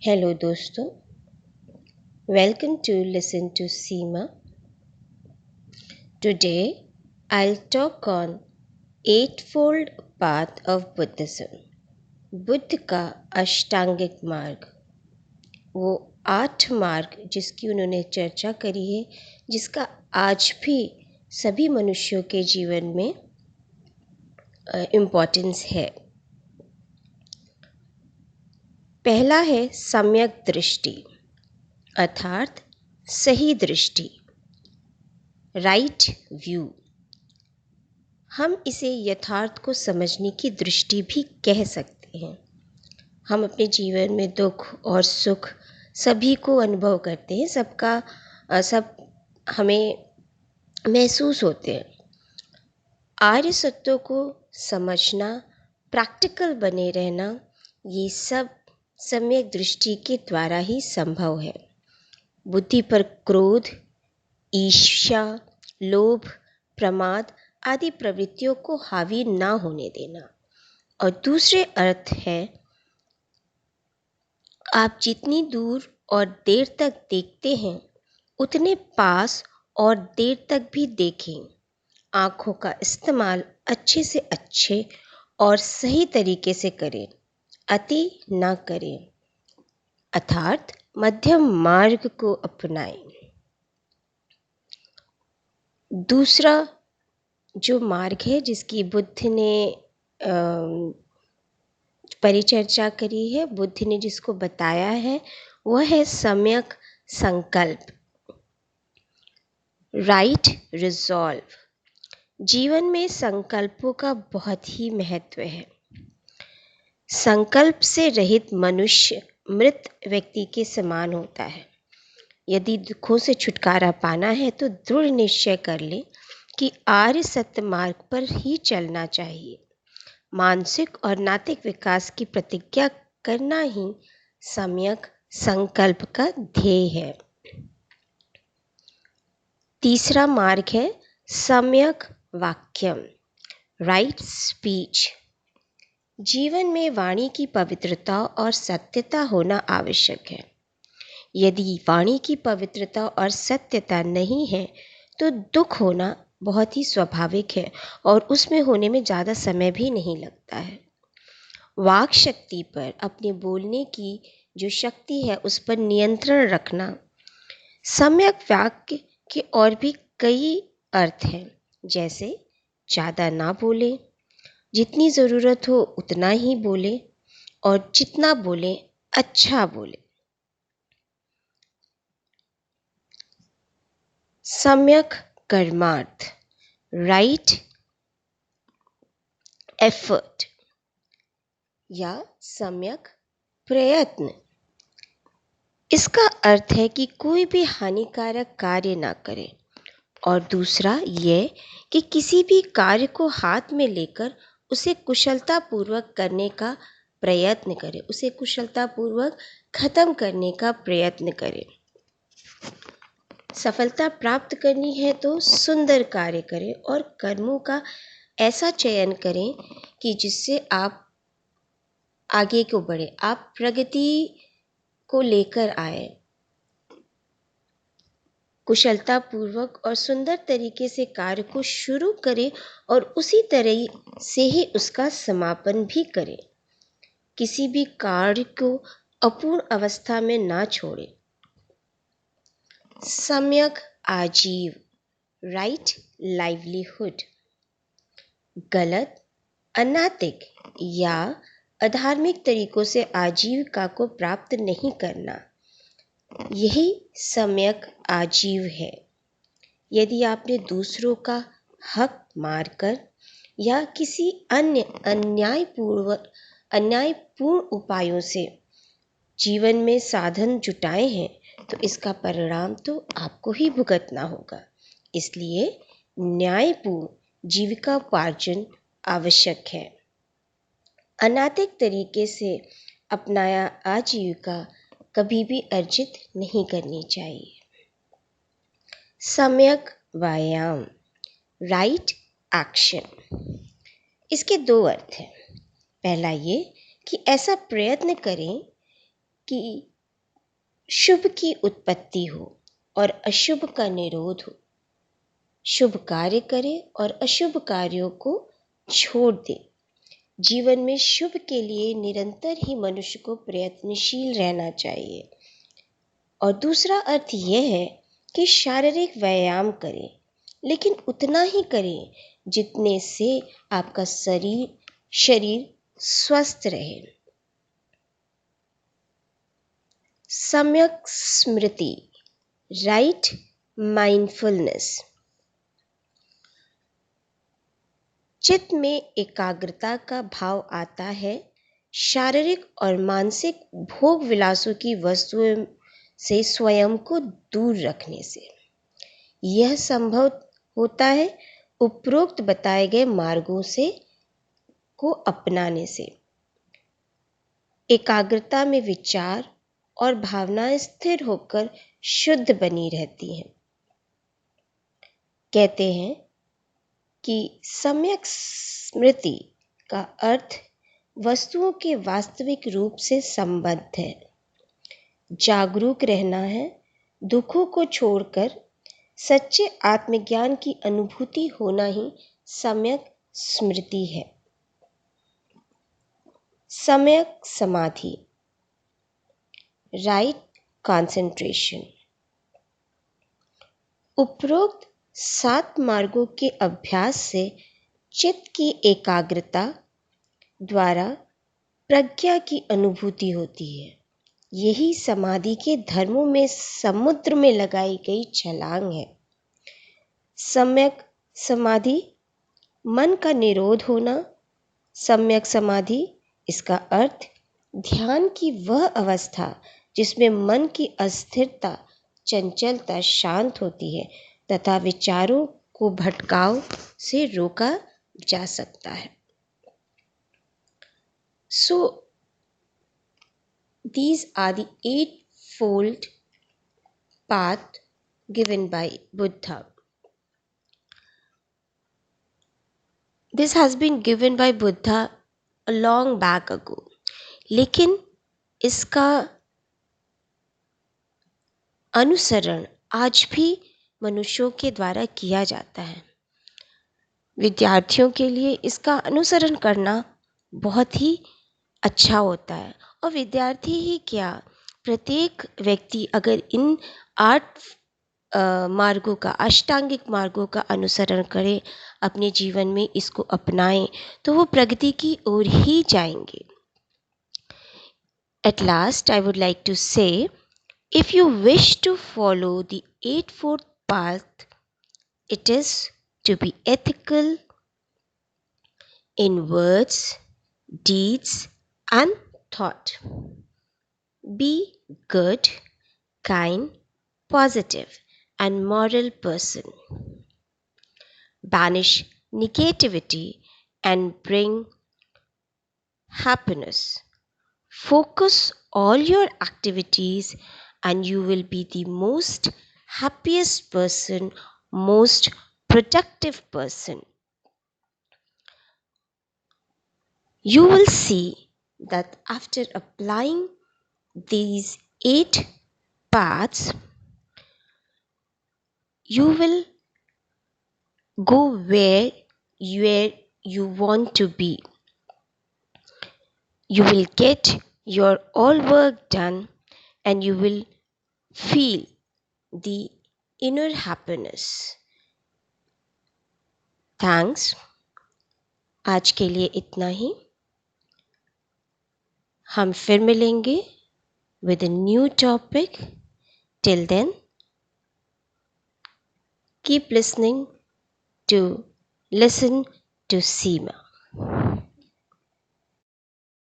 Hello दोस्तों, welcome to listen to Seema. Today I'll talk on Eightfold Path of Buddhism. Buddha का अष्टांगिक मार्ग, वो 8 मार्ग जिसकी उन्होंने चर्चा करी है, जिसका आज भी सभी मनुष्यों के जीवन में इम्पोर्टेंस है। पहला है सम्यक दृष्टि, अर्थात सही दृष्टि, राइट व्यू। हम इसे यथार्थ को समझने की दृष्टि भी कह सकते हैं। हम अपने जीवन में दुख और सुख सभी को अनुभव करते हैं, सब हमें महसूस होते हैं। आर्य सत्यों को समझना, प्रैक्टिकल बने रहना, ये सब सम्यक दृष्टि के द्वारा ही संभव है। बुद्धि पर क्रोध, ईर्ष्या, लोभ, प्रमाद आदि प्रवृत्तियों को हावी ना होने देना। और दूसरे अर्थ है, आप जितनी दूर और देर तक देखते हैं उतने पास और देर तक भी देखें। आँखों का इस्तेमाल अच्छे से अच्छे और सही तरीके से करें, अति ना करें, अर्थात मध्यम मार्ग को अपनाएं। दूसरा जो मार्ग है जिसकी बुद्ध ने परिचर्चा करी है, बुद्ध ने जिसको बताया है, वह है सम्यक संकल्प, राइट रिजॉल्व। जीवन में संकल्पों का बहुत ही महत्व है। संकल्प से रहित मनुष्य मृत व्यक्ति के समान होता है। यदि दुखों से छुटकारा पाना है तो दृढ़ निश्चय कर ले कि आर्य सत्य मार्ग पर ही चलना चाहिए। मानसिक और नैतिक विकास की प्रतिज्ञा करना ही सम्यक संकल्प का ध्येय है। तीसरा मार्ग है सम्यक वाक्यम, राइट स्पीच। जीवन में वाणी की पवित्रता और सत्यता होना आवश्यक है। यदि वाणी की पवित्रता और सत्यता नहीं है तो दुख होना बहुत ही स्वाभाविक है और उसमें होने में ज़्यादा समय भी नहीं लगता है। वाक शक्ति पर, अपने बोलने की जो शक्ति है उस पर नियंत्रण रखना। सम्यक वाक्य के और भी कई अर्थ हैं, जैसे ज़्यादा ना बोले, जितनी ज़रूरत हो उतना ही बोले, और जितना बोले अच्छा बोले। सम्यक कर्मार्थ, राइट एफर्ट, या सम्यक प्रयत्न। इसका अर्थ है कि कोई भी हानिकारक कार्य ना करें, और दूसरा ये कि किसी भी कार्य को हाथ में लेकर उसे कुशलतापूर्वक करने का प्रयत्न करें, उसे कुशलतापूर्वक खत्म करने का प्रयत्न करें। सफलता प्राप्त करनी है तो सुंदर कार्य करें और कर्मों का ऐसा चयन करें कि जिससे आप आगे को बढ़े, आप प्रगति को लेकर आए। कुशलतापूर्वक और सुंदर तरीके से कार्य को शुरू करें और उसी तरह से ही उसका समापन भी करें। किसी भी कार्य को अपूर्ण अवस्था में ना छोड़ें। सम्यक आजीव, राइट लाइवलीहुड। गलत, अनैतिक या अधार्मिक तरीकों से आजीविका को प्राप्त नहीं करना, यही सम्यक आजीव है। यदि आपने दूसरों का हक मारकर या किसी अन्य अन्यायपूर्ण उपायों से जीवन में साधन जुटाए हैं तो इसका परिणाम तो आपको ही भुगतना होगा। इसलिए न्यायपूर्ण जीविकोपार्जन आवश्यक है। अनैतिक तरीके से अपनाया आजीविका कभी भी अर्जित नहीं करनी चाहिए। सम्यक व्यायाम, राइट एक्शन। इसके 2 अर्थ हैं। पहला ये कि ऐसा प्रयत्न करें कि शुभ की उत्पत्ति हो और अशुभ का निरोध हो। शुभ कार्य करें और अशुभ कार्यों को छोड़ दें। जीवन में शुभ के लिए निरंतर ही मनुष्य को प्रयत्नशील रहना चाहिए। और दूसरा अर्थ यह है कि शारीरिक व्यायाम करें, लेकिन उतना ही करें जितने से आपका शरीर स्वस्थ रहे। सम्यक स्मृति, राइट माइंडफुलनेस। चित्त में एकाग्रता का भाव आता है शारीरिक और मानसिक भोग विलासों की वस्तुओं से स्वयं को दूर रखने से। यह संभव होता है उपरोक्त बताए गए मार्गों से को अपनाने से। एकाग्रता में विचार और भावनाएं स्थिर होकर शुद्ध बनी रहती हैं। कहते हैं कि सम्यक स्मृति का अर्थ वस्तुओं के वास्तविक रूप से संबद्ध है। जागरूक रहना है, दुखों को छोड़कर सच्चे आत्मज्ञान की अनुभूति होना ही सम्यक स्मृति है। सम्यक समाधि, राइट कंसंट्रेशन। उपरोक्त 7 मार्गों के अभ्यास से चित्त की एकाग्रता द्वारा प्रज्ञा की अनुभूति होती है। यही समाधि के धर्मों में समुद्र में लगाई गई छलांग है। सम्यक समाधि, मन का निरोध होना। सम्यक समाधि, इसका अर्थ ध्यान की वह अवस्था जिसमें मन की अस्थिरता, चंचलता शांत होती है तथा विचारों को भटकाव से रोका जा सकता है। So these are the 8-fold path given by Buddha. This has been given by Buddha a long back ago. लेकिन इसका अनुसरण आज भी मनुष्यों के द्वारा किया जाता है। विद्यार्थियों के लिए इसका अनुसरण करना बहुत ही अच्छा होता है। और विद्यार्थी ही क्या, प्रत्येक व्यक्ति अगर इन 8 मार्गों का, अष्टांगिक मार्गों का अनुसरण करे, अपने जीवन में इसको अपनाएं, तो वो प्रगति की ओर ही जाएंगे। At last, I would like to say, if you wish to follow the 8-fold path, it is to be ethical in words, deeds, and thought. Be good, kind, positive, and moral person. Banish negativity and bring happiness. Focus all your activities and you will be the most happiest person, most productive person. You will see that after applying these 8 paths, you will go where you want to be. You will get your all work done and you will feel the inner happiness. Thanks. आज के लिए इतना ही। हम फिर मिलेंगे with a new topic. Till then, keep listening to Listen to Seema.